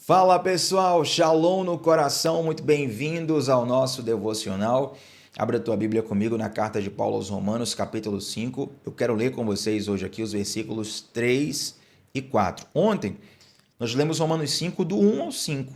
Fala pessoal, Shalom no coração, muito bem-vindos ao nosso devocional. Abra a tua Bíblia comigo na carta de Paulo aos Romanos, capítulo 5. Eu quero ler com vocês hoje aqui os versículos 3 e 4. Ontem nós lemos Romanos 5 do 1 ao 5,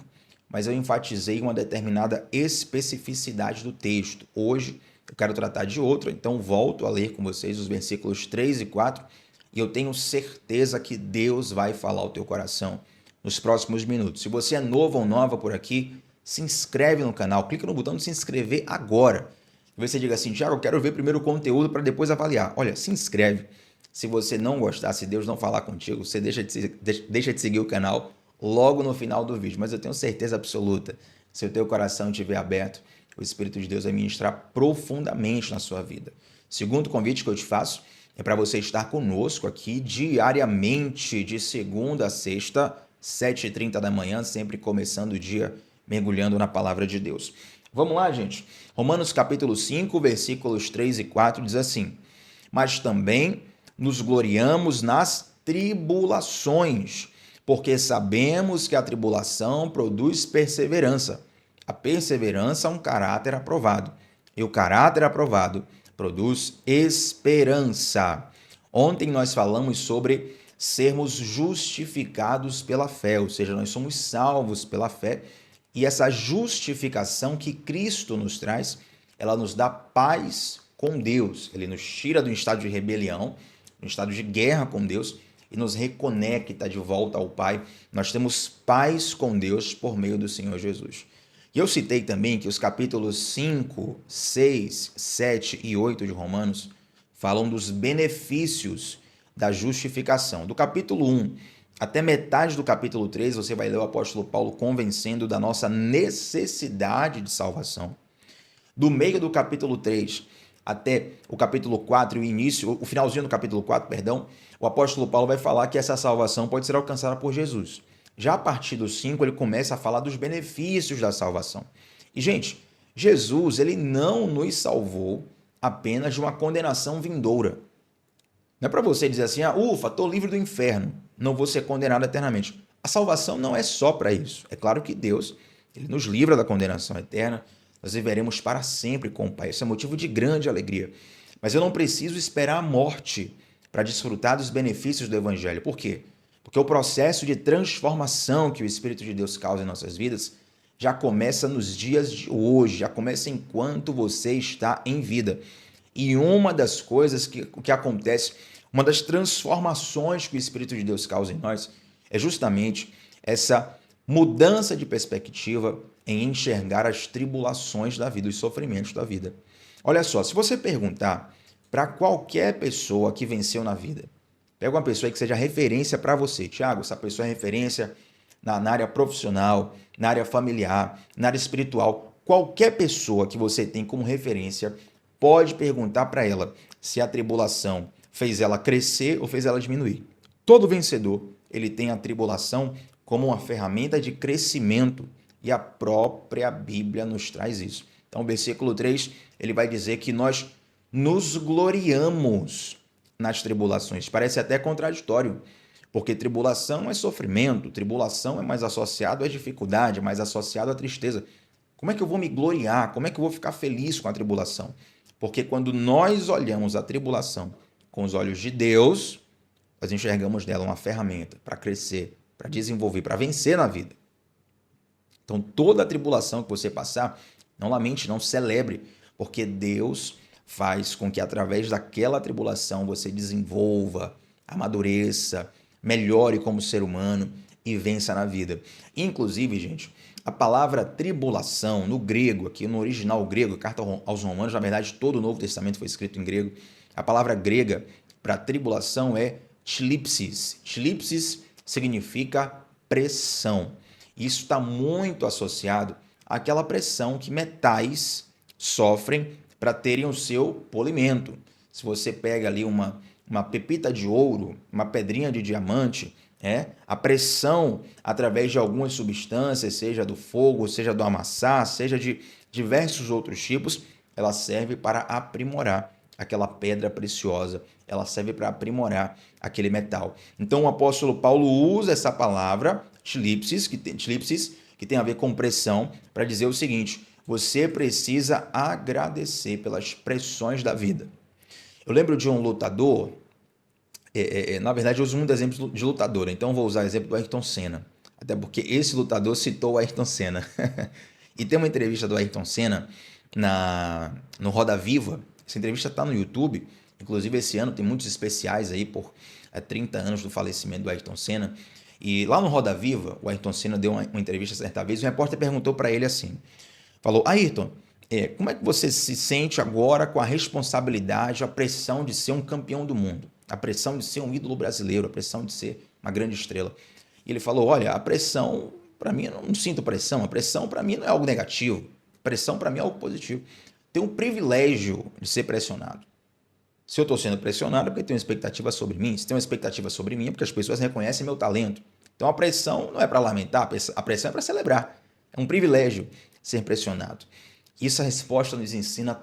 mas eu enfatizei uma determinada especificidade do texto. Hoje eu quero tratar de outra, então volto a ler com vocês os versículos 3 e 4 e eu tenho certeza que Deus vai falar ao teu coração nos próximos minutos. Se você é novo ou nova por aqui, se inscreve no canal, clica no botão de se inscrever agora. Você diga assim, Thiago, eu quero ver primeiro o conteúdo para depois avaliar. Olha, se inscreve. Se você não gostar, se Deus não falar contigo, você deixa de seguir o canal logo no final do vídeo. Mas eu tenho certeza absoluta, se o teu coração estiver aberto, o Espírito de Deus vai ministrar profundamente na sua vida. Segundo convite que eu te faço é para você estar conosco aqui diariamente, de segunda a sexta, 7h30 da manhã, sempre começando o dia mergulhando na palavra de Deus. Vamos lá, gente? Romanos capítulo 5, versículos 3 e 4 diz assim: mas também nos gloriamos nas tribulações, porque sabemos que a tribulação produz perseverança. A perseverança é um caráter aprovado, e o caráter aprovado produz esperança. Ontem nós falamos sobre sermos justificados pela fé, ou seja, nós somos salvos pela fé, e essa justificação que Cristo nos traz, ela nos dá paz com Deus, ele nos tira do estado de rebelião, do estado de guerra com Deus, e nos reconecta de volta ao Pai. Nós temos paz com Deus por meio do Senhor Jesus. E eu citei também que os capítulos 5, 6, 7 e 8 de Romanos falam dos benefícios da justificação. Do capítulo 1 até metade do capítulo 3, você vai ler o apóstolo Paulo convencendo da nossa necessidade de salvação. Do meio do capítulo 3 até o capítulo 4, o finalzinho do capítulo 4, perdão, o apóstolo Paulo vai falar que essa salvação pode ser alcançada por Jesus. Já a partir do 5, ele começa a falar dos benefícios da salvação. E, gente, Jesus, ele não nos salvou apenas de uma condenação vindoura. Não é para você dizer assim, ufa, estou livre do inferno, não vou ser condenado eternamente. A salvação não é só para isso. É claro que Deus, ele nos livra da condenação eterna, nós viveremos para sempre com o Pai. Isso é motivo de grande alegria. Mas eu não preciso esperar a morte para desfrutar dos benefícios do Evangelho. Por quê? Porque o processo de transformação que o Espírito de Deus causa em nossas vidas já começa nos dias de hoje, já começa enquanto você está em vida. E uma das coisas que acontece, uma das transformações que o Espírito de Deus causa em nós é justamente essa mudança de perspectiva em enxergar as tribulações da vida, os sofrimentos da vida. Olha só, se você perguntar para qualquer pessoa que venceu na vida, pega uma pessoa que seja referência para você. Tiago, essa pessoa é referência na área profissional, na área familiar, na área espiritual. Qualquer pessoa que você tem como referência, pode perguntar para ela se a tribulação fez ela crescer ou fez ela diminuir. Todo vencedor, ele tem a tribulação como uma ferramenta de crescimento e a própria Bíblia nos traz isso. Então, o versículo 3, ele vai dizer que nós nos gloriamos nas tribulações. Parece até contraditório, porque tribulação é sofrimento, tribulação é mais associado à dificuldade, mais associado à tristeza. Como é que eu vou me gloriar? Como é que eu vou ficar feliz com a tribulação? Porque quando nós olhamos a tribulação com os olhos de Deus, nós enxergamos nela uma ferramenta para crescer, para desenvolver, para vencer na vida. Então, toda a tribulação que você passar, não lamente, não celebre, porque Deus faz com que através daquela tribulação você desenvolva, amadureça, melhore como ser humano e vença na vida. Inclusive, gente, a palavra tribulação no grego, aqui no original grego, carta aos Romanos, na verdade todo o Novo Testamento foi escrito em grego, a palavra grega para tribulação é thlipsis. Thlipsis significa pressão. Isso está muito associado àquela pressão que metais sofrem para terem o seu polimento. Se você pega ali uma pepita de ouro, uma pedrinha de diamante, a pressão através de algumas substâncias, seja do fogo, seja do amassar, seja de diversos outros tipos, ela serve para aprimorar aquela pedra preciosa, ela serve para aprimorar aquele metal. Então o apóstolo Paulo usa essa palavra Thlipsis, que tem a ver com pressão, para dizer o seguinte: você precisa agradecer pelas pressões da vida. Eu lembro de um lutador, na verdade eu uso muitos exemplos de lutador, então vou usar o exemplo do Ayrton Senna, até porque esse lutador citou o Ayrton Senna. E tem uma entrevista do Ayrton Senna no Roda Viva. Essa entrevista está no YouTube, inclusive esse ano tem muitos especiais aí por 30 anos do falecimento do Ayrton Senna. E lá no Roda Viva, o Ayrton Senna deu uma entrevista certa vez, e o repórter perguntou para ele assim, falou: Ayrton, como é que você se sente agora com a responsabilidade, a pressão de ser um campeão do mundo, a pressão de ser um ídolo brasileiro, a pressão de ser uma grande estrela? E ele falou: olha, a pressão, para mim, eu não sinto pressão, a pressão para mim não é algo negativo, pressão para mim é algo positivo. Tenho o privilégio de ser pressionado. Se eu estou sendo pressionado é porque tem uma expectativa sobre mim, se tem uma expectativa sobre mim é porque as pessoas reconhecem meu talento. Então a pressão não é para lamentar, a pressão é para celebrar. É um privilégio ser pressionado. Essa resposta nos ensina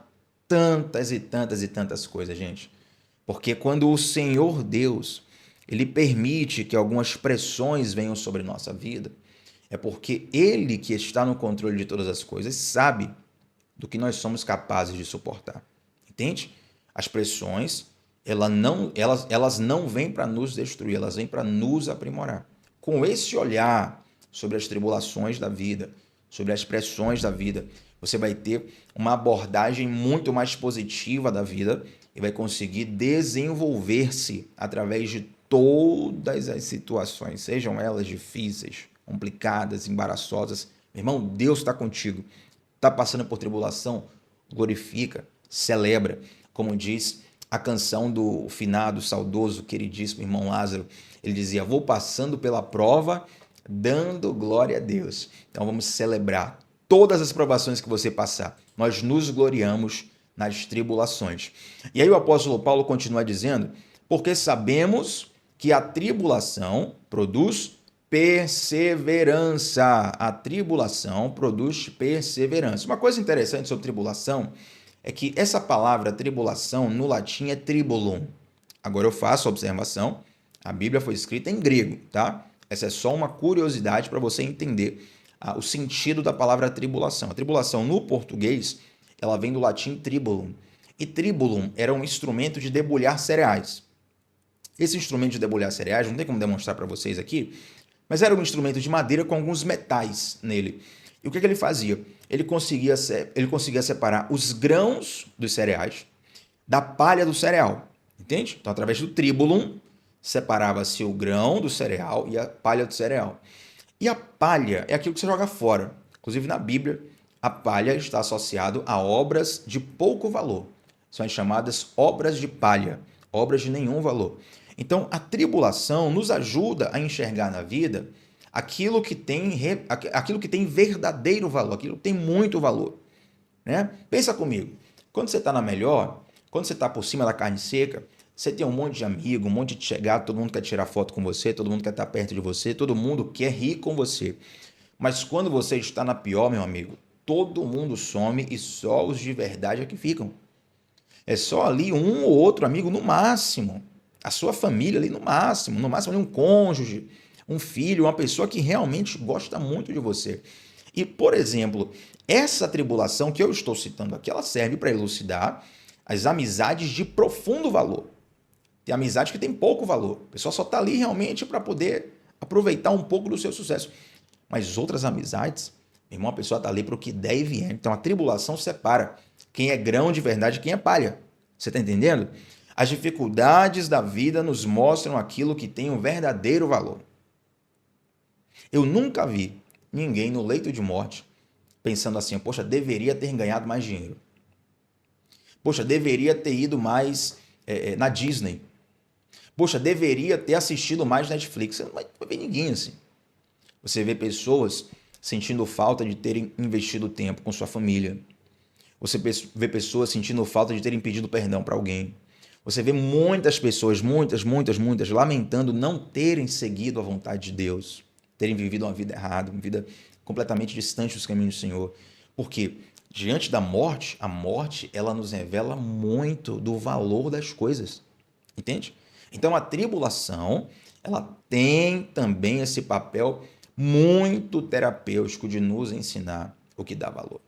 tantas e tantas e tantas coisas, gente. Porque quando o Senhor Deus, Ele permite que algumas pressões venham sobre nossa vida, é porque Ele, que está no controle de todas as coisas, sabe do que nós somos capazes de suportar. Entende? As pressões, elas não vêm para nos destruir, elas vêm para nos aprimorar. Com esse olhar sobre as tribulações da vida, sobre as pressões da vida, você vai ter uma abordagem muito mais positiva da vida e vai conseguir desenvolver-se através de todas as situações, sejam elas difíceis, complicadas, embaraçosas. Meu irmão, Deus está contigo. Está passando por tribulação? Glorifica, celebra. Como diz a canção do finado, saudoso, queridíssimo irmão Lázaro, ele dizia: vou passando pela prova, dando glória a Deus. Então vamos celebrar todas as provações que você passar. Nós nos gloriamos nas tribulações. E aí o apóstolo Paulo continua dizendo: porque sabemos que a tribulação produz perseverança. A tribulação produz perseverança. Uma coisa interessante sobre tribulação é que essa palavra tribulação no latim é tribulum. Agora eu faço a observação, a Bíblia foi escrita em grego, tá? Essa é só uma curiosidade para você entender o sentido da palavra tribulação. A tribulação no português, ela vem do latim tribulum. E tribulum era um instrumento de debulhar cereais. Esse instrumento de debulhar cereais, não tem como demonstrar para vocês aqui, mas era um instrumento de madeira com alguns metais nele. E o que ele fazia? Ele conseguia separar os grãos dos cereais da palha do cereal. Entende? Então, através do tribulum, separava-se o grão do cereal e a palha do cereal. E a palha é aquilo que você joga fora. Inclusive, na Bíblia, a palha está associada a obras de pouco valor. São as chamadas obras de palha, obras de nenhum valor. Então, a tribulação nos ajuda a enxergar na vida aquilo que tem verdadeiro valor, aquilo que tem muito valor. Né? Pensa comigo, quando você está na melhor, quando você está por cima da carne seca, você tem um monte de amigo, um monte de chegado, todo mundo quer tirar foto com você, todo mundo quer estar perto de você, todo mundo quer rir com você. Mas quando você está na pior, meu amigo, todo mundo some e só os de verdade é que ficam. É só ali um ou outro amigo no máximo. A sua família ali no máximo ali um cônjuge, um filho, uma pessoa que realmente gosta muito de você. E, por exemplo, essa tribulação que eu estou citando aqui, ela serve para elucidar as amizades de profundo valor. Tem amizade que tem pouco valor. A pessoa só está ali realmente para poder aproveitar um pouco do seu sucesso. Mas outras amizades, meu irmão, a pessoa está ali para o que der e vier. Então a tribulação separa quem é grão de verdade e quem é palha. Você está entendendo? As dificuldades da vida nos mostram aquilo que tem um verdadeiro valor. Eu nunca vi ninguém no leito de morte pensando assim: poxa, deveria ter ganhado mais dinheiro. Poxa, deveria ter ido mais na Disney. Poxa, deveria ter assistido mais Netflix. Você não vai ver ninguém assim. Você vê pessoas sentindo falta de terem investido tempo com sua família. Você vê pessoas sentindo falta de terem pedido perdão para alguém. Você vê muitas pessoas, muitas, lamentando não terem seguido a vontade de Deus, terem vivido uma vida errada, uma vida completamente distante dos caminhos do Senhor. Porque diante da morte, a morte ela nos revela muito do valor das coisas. Entende? Então a tribulação, ela tem também esse papel muito terapêutico de nos ensinar o que dá valor.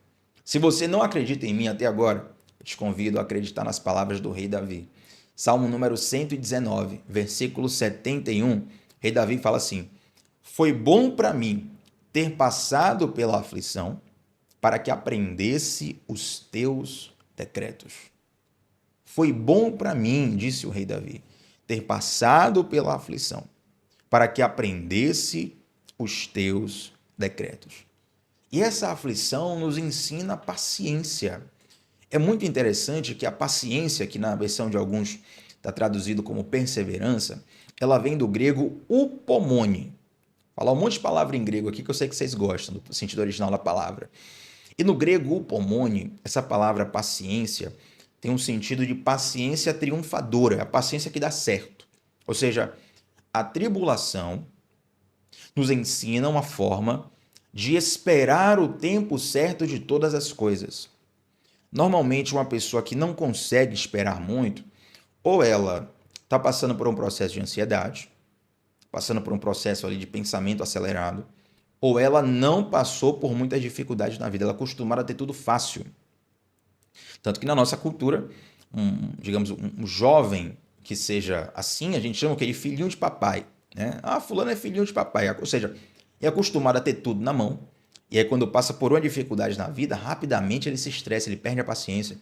Se você não acredita em mim até agora, eu te convido a acreditar nas palavras do rei Davi. Salmo número 119, versículo 71, rei Davi fala assim: foi bom para mim ter passado pela aflição, para que aprendesse os teus decretos. Foi bom para mim, disse o rei Davi, ter passado pela aflição, para que aprendesse os teus decretos. E essa aflição nos ensina paciência. É muito interessante que a paciência, que na versão de alguns está traduzido como perseverança, ela vem do grego upomone. Vou falar um monte de palavra em grego aqui que eu sei que vocês gostam do sentido original da palavra. E no grego upomone, essa palavra paciência tem um sentido de paciência triunfadora, a paciência que dá certo. Ou seja, a tribulação nos ensina uma forma de esperar o tempo certo de todas as coisas. Normalmente, uma pessoa que não consegue esperar muito, ou ela está passando por um processo de ansiedade, passando por um processo ali de pensamento acelerado, ou ela não passou por muitas dificuldades na vida, ela é acostumada a ter tudo fácil. Tanto que na nossa cultura, digamos, um jovem que seja assim, a gente chama de filhinho de papai. Né? Ah, fulano é filhinho de papai. Ou seja, é acostumado a ter tudo na mão. E aí quando passa por uma dificuldade na vida, rapidamente ele se estressa, ele perde a paciência.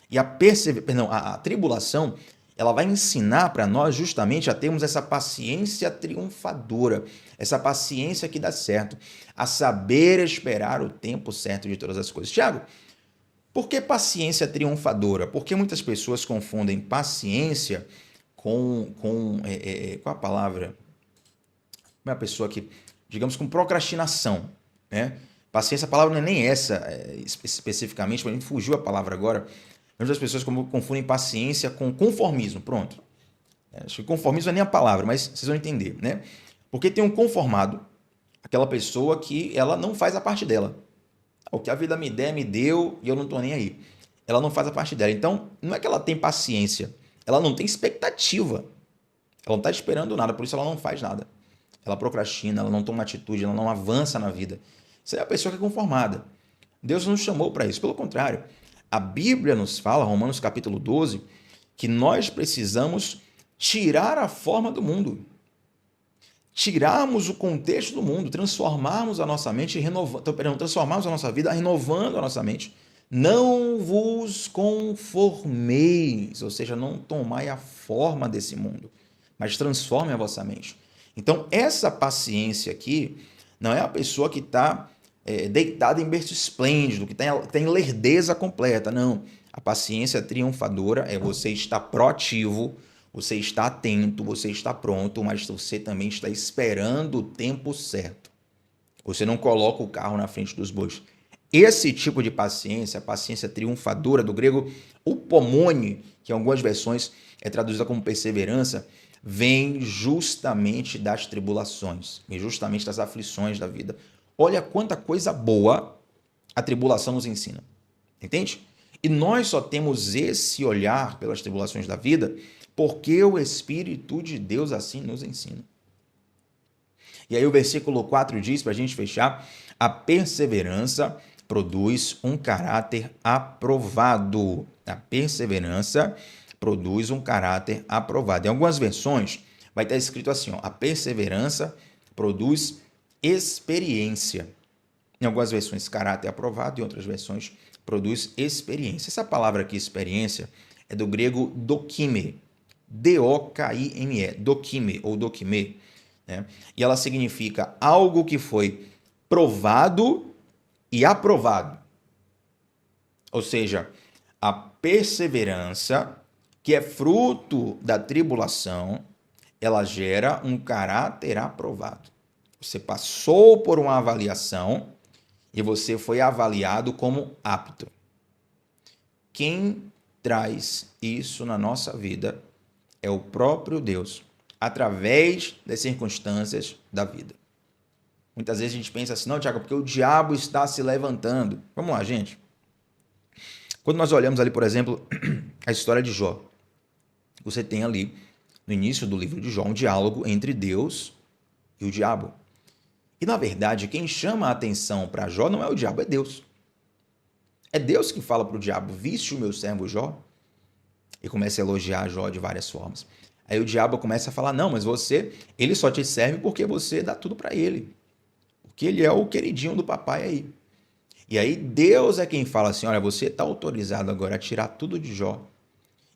E a tribulação, ela vai ensinar para nós justamente a termos essa paciência triunfadora, essa paciência que dá certo, a saber esperar o tempo certo de todas as coisas. Tiago, por que paciência triunfadora? Porque muitas pessoas confundem paciência com qual a palavra? Uma pessoa que, digamos, com procrastinação, né? Paciência, a palavra não é nem essa especificamente, mas me fugiu a palavra agora. Muitas pessoas confundem paciência com conformismo, pronto. Acho que conformismo não é nem a palavra, mas vocês vão entender, né? Porque tem um conformado, aquela pessoa que ela não faz a parte dela. O que a vida me der, me deu e eu não estou nem aí. Ela não faz a parte dela. Então, não é que ela tem paciência, ela não tem expectativa. Ela não está esperando nada, por isso ela não faz nada. Ela procrastina, ela não toma atitude, ela não avança na vida. Isso é a pessoa que é conformada. Deus não nos chamou para isso, pelo contrário. A Bíblia nos fala, Romanos capítulo 12, que nós precisamos tirar a forma do mundo. Tirarmos o contexto do mundo, transformarmos a nossa mente, transformarmos a nossa vida, renovando a nossa mente. Não vos conformeis, ou seja, não tomai a forma desse mundo, mas transforme a vossa mente. Então, essa paciência aqui não é a pessoa que está deitada em berço esplêndido, que tem lerdeza completa, não. A paciência triunfadora é você estar proativo, você está atento, você está pronto, mas você também está esperando o tempo certo. Você não coloca o carro na frente dos bois. Esse tipo de paciência, a paciência triunfadora do grego upomone, que em algumas versões é traduzida como perseverança, vem justamente das tribulações, vem justamente das aflições da vida. Olha quanta coisa boa a tribulação nos ensina. Entende? E nós só temos esse olhar pelas tribulações da vida porque o Espírito de Deus assim nos ensina. E aí o versículo 4 diz, para a gente fechar, a perseverança produz um caráter aprovado. A perseverança produz um caráter aprovado. Em algumas versões vai estar escrito assim, ó, a perseverança produz experiência. Em algumas versões, caráter aprovado, em outras versões, produz experiência. Essa palavra aqui, experiência, é do grego dokime, D-O-K-I-M-E, dokime ou dokime, né? E ela significa algo que foi provado e aprovado. Ou seja, a perseverança, que é fruto da tribulação, ela gera um caráter aprovado. Você passou por uma avaliação e você foi avaliado como apto. Quem traz isso na nossa vida é o próprio Deus, através das circunstâncias da vida. Muitas vezes a gente pensa assim, não, Tiago, porque o diabo está se levantando. Vamos lá, gente. Quando nós olhamos ali, por exemplo, a história de Jó, você tem ali, no início do livro de Jó, um diálogo entre Deus e o diabo. E, na verdade, quem chama a atenção para Jó não é o diabo, é Deus. É Deus que fala para o diabo, viste o meu servo Jó? E começa a elogiar Jó de várias formas. Aí o diabo começa a falar, não, mas ele só te serve porque você dá tudo para ele. Porque ele é o queridinho do papai aí. E aí Deus é quem fala assim, olha, você está autorizado agora a tirar tudo de Jó.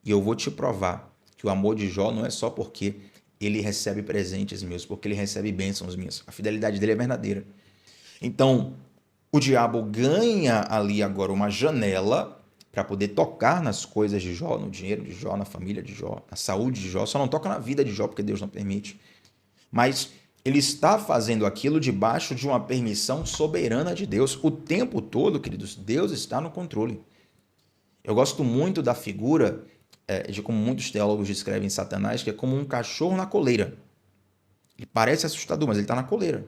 E eu vou te provar que o amor de Jó não é só porque ele recebe presentes meus, porque ele recebe bênçãos minhas. A fidelidade dele é verdadeira. Então, o diabo ganha ali agora uma janela para poder tocar nas coisas de Jó, no dinheiro de Jó, na família de Jó, na saúde de Jó. Só não toca na vida de Jó porque Deus não permite. Mas ele está fazendo aquilo debaixo de uma permissão soberana de Deus. O tempo todo, queridos, Deus está no controle. Eu gosto muito da figura de como muitos teólogos descrevem Satanás, que é como um cachorro na coleira. Ele parece assustador, mas ele está na coleira.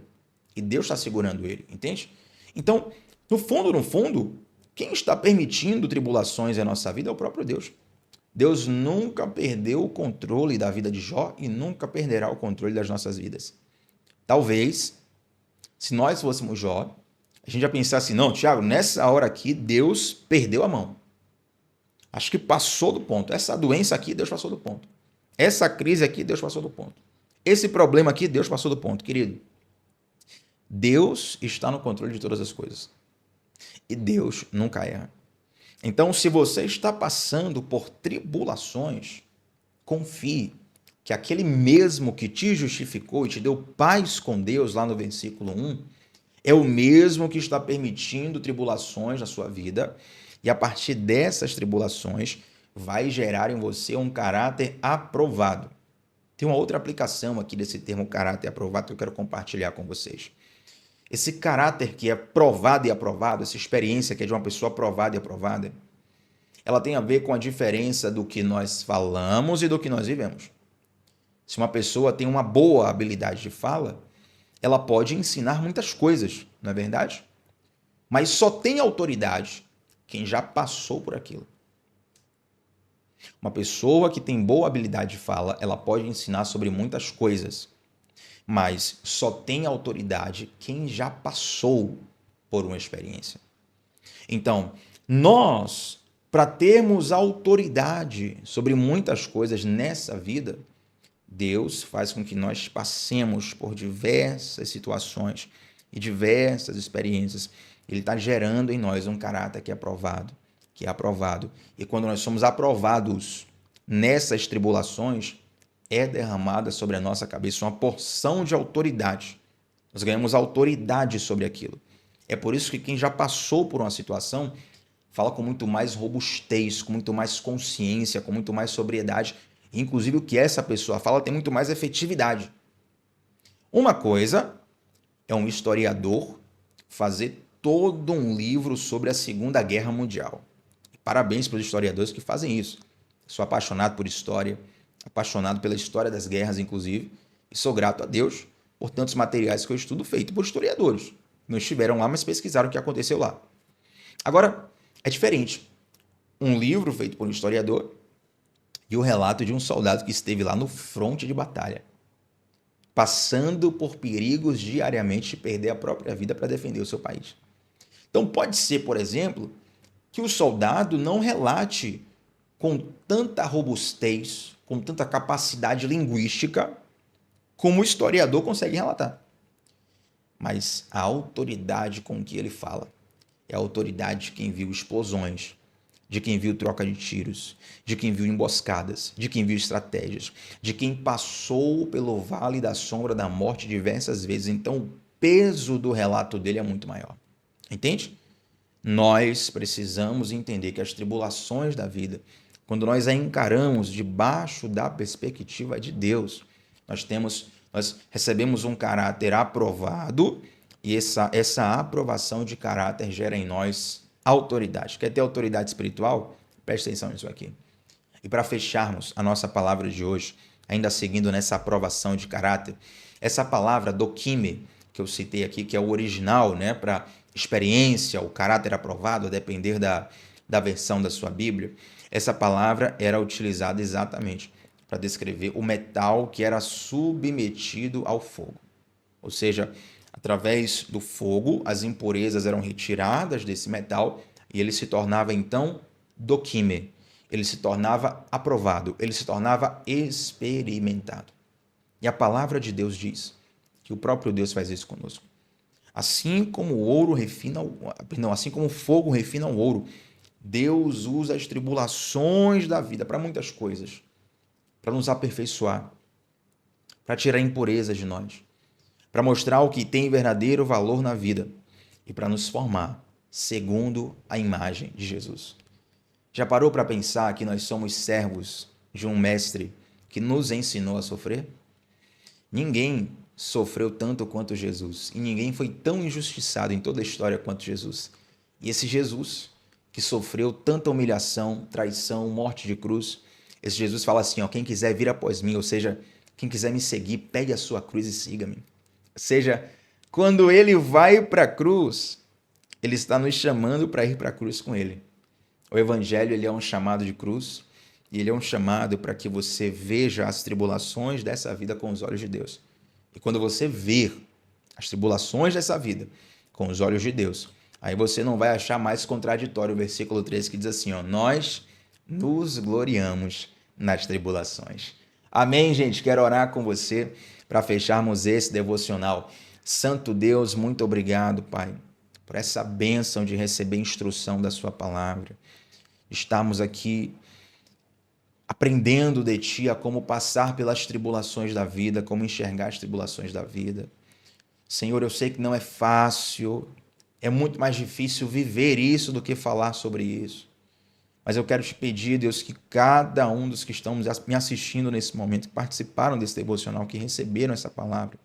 E Deus está segurando ele, entende? Então, no fundo, quem está permitindo tribulações em nossa vida é o próprio Deus. Deus nunca perdeu o controle da vida de Jó e nunca perderá o controle das nossas vidas. Talvez, se nós fôssemos Jó, a gente já pensasse, não, Tiago, nessa hora aqui, Deus perdeu a mão. Acho que passou do ponto. Essa doença aqui, Deus passou do ponto. Essa crise aqui, Deus passou do ponto. Esse problema aqui, Deus passou do ponto. Querido, Deus está no controle de todas as coisas. E Deus nunca erra. Então, se você está passando por tribulações, confie que aquele mesmo que te justificou e te deu paz com Deus, lá no versículo 1, é o mesmo que está permitindo tribulações na sua vida, e a partir dessas tribulações vai gerar em você um caráter aprovado. Tem uma outra aplicação aqui desse termo caráter aprovado que eu quero compartilhar com vocês. Esse caráter que é provado e aprovado, essa experiência que é de uma pessoa provada e aprovada, ela tem a ver com a diferença do que nós falamos e do que nós vivemos. Se uma pessoa tem uma boa habilidade de fala, ela pode ensinar muitas coisas, não é verdade? Mas só tem autoridade quem já passou por aquilo. Uma pessoa que tem boa habilidade de fala, ela pode ensinar sobre muitas coisas, mas só tem autoridade quem já passou por uma experiência. Então, nós, para termos autoridade sobre muitas coisas nessa vida, Deus faz com que nós passemos por diversas situações e diversas experiências. Ele está gerando em nós um caráter que é aprovado. E quando nós somos aprovados nessas tribulações, é derramada sobre a nossa cabeça uma porção de autoridade. Nós ganhamos autoridade sobre aquilo. É por isso que quem já passou por uma situação fala com muito mais robustez, com muito mais consciência, com muito mais sobriedade. Inclusive, o que essa pessoa fala tem muito mais efetividade. Uma coisa é um historiador fazer todo um livro sobre a Segunda Guerra Mundial. Parabéns para os historiadores que fazem isso. Sou apaixonado por história, apaixonado pela história das guerras, inclusive, e sou grato a Deus por tantos materiais que eu estudo feito por historiadores. Não estiveram lá, mas pesquisaram o que aconteceu lá. Agora, é diferente. Um livro feito por um historiador e o relato de um soldado que esteve lá no fronte de batalha, passando por perigos diariamente de perder a própria vida para defender o seu país. Então pode ser, por exemplo, que o soldado não relate com tanta robustez, com tanta capacidade linguística, como o historiador consegue relatar. Mas a autoridade com que ele fala é a autoridade de quem viu explosões, de quem viu troca de tiros, de quem viu emboscadas, de quem viu estratégias, de quem passou pelo vale da sombra da morte diversas vezes. Então, o peso do relato dele é muito maior. Entende? Nós precisamos entender que as tribulações da vida, quando nós a encaramos debaixo da perspectiva de Deus, nós recebemos um caráter aprovado e essa aprovação de caráter gera em nós autoridade. Quer ter autoridade espiritual? Preste atenção nisso aqui. E para fecharmos a nossa palavra de hoje, ainda seguindo nessa aprovação de caráter, essa palavra dokime, que eu citei aqui, que é o original, né, para experiência, o caráter aprovado, a depender da versão da sua Bíblia, essa palavra era utilizada exatamente para descrever o metal que era submetido ao fogo. Ou seja, Através do fogo, as impurezas eram retiradas desse metal e ele se tornava então doquime. Ele se tornava aprovado, ele se tornava experimentado. E a palavra de Deus diz que o próprio Deus faz isso conosco. Assim como o ouro refina, assim como o fogo refina o ouro, Deus usa as tribulações da vida para muitas coisas, para nos aperfeiçoar, para tirar impurezas de nós, para mostrar o que tem verdadeiro valor na vida e para nos formar segundo a imagem de Jesus. Já parou para pensar que nós somos servos de um mestre que nos ensinou a sofrer? Ninguém sofreu tanto quanto Jesus e ninguém foi tão injustiçado em toda a história quanto Jesus. E esse Jesus, que sofreu tanta humilhação, traição, morte de cruz, esse Jesus fala assim, ó, quem quiser vir após mim, ou seja, quem quiser me seguir, pegue a sua cruz e siga-me. Ou seja, quando ele vai para a cruz, ele está nos chamando para ir para a cruz com ele. O evangelho ele é um chamado de cruz e ele é um chamado para que você veja as tribulações dessa vida com os olhos de Deus. E quando você ver as tribulações dessa vida com os olhos de Deus, aí você não vai achar mais contraditório o versículo 13 que diz assim, ó, nós nos gloriamos nas tribulações. Amém, gente? Quero orar com você para fecharmos esse devocional. Santo Deus, muito obrigado, Pai, por essa bênção de receber instrução da sua palavra. Estamos aqui aprendendo de Ti a como passar pelas tribulações da vida, como enxergar as tribulações da vida. Senhor, eu sei que não é fácil, é muito mais difícil viver isso do que falar sobre isso. Mas eu quero te pedir, Deus, que cada um dos que estão me assistindo nesse momento, que participaram desse devocional, que receberam essa palavra,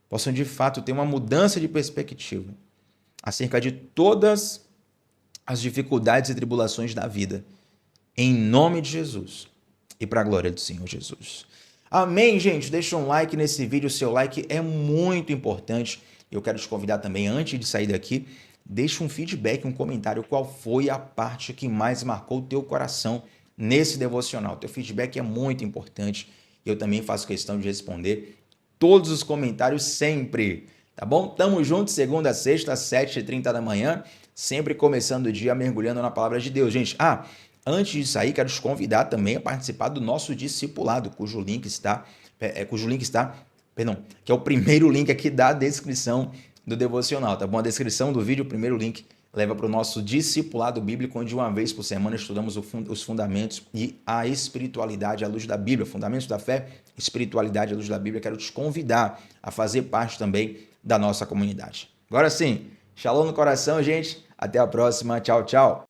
possam de fato ter uma mudança de perspectiva acerca de todas as dificuldades e tribulações da vida, em nome de Jesus e para a glória do Senhor Jesus. Amém, gente? Deixa um like nesse vídeo, o seu like é muito importante. Eu quero te convidar também, antes de sair daqui, deixa um feedback, um comentário, qual foi a parte que mais marcou o teu coração nesse devocional. Teu feedback é muito importante. Eu também faço questão de responder todos os comentários sempre, tá bom? Tamo junto, segunda a sexta, às 7h30 da manhã, sempre começando o dia mergulhando na palavra de Deus. Gente, antes de sair, quero te convidar também a participar do nosso discipulado, que é o primeiro link aqui da descrição do devocional, tá bom? A descrição do vídeo, o primeiro link, leva para o nosso discipulado bíblico, onde uma vez por semana estudamos os fundamentos e a espiritualidade à luz da Bíblia, fundamentos da fé, espiritualidade à luz da Bíblia. Quero te convidar a fazer parte também da nossa comunidade. Agora sim, shalom no coração, gente. Até a próxima. Tchau, tchau.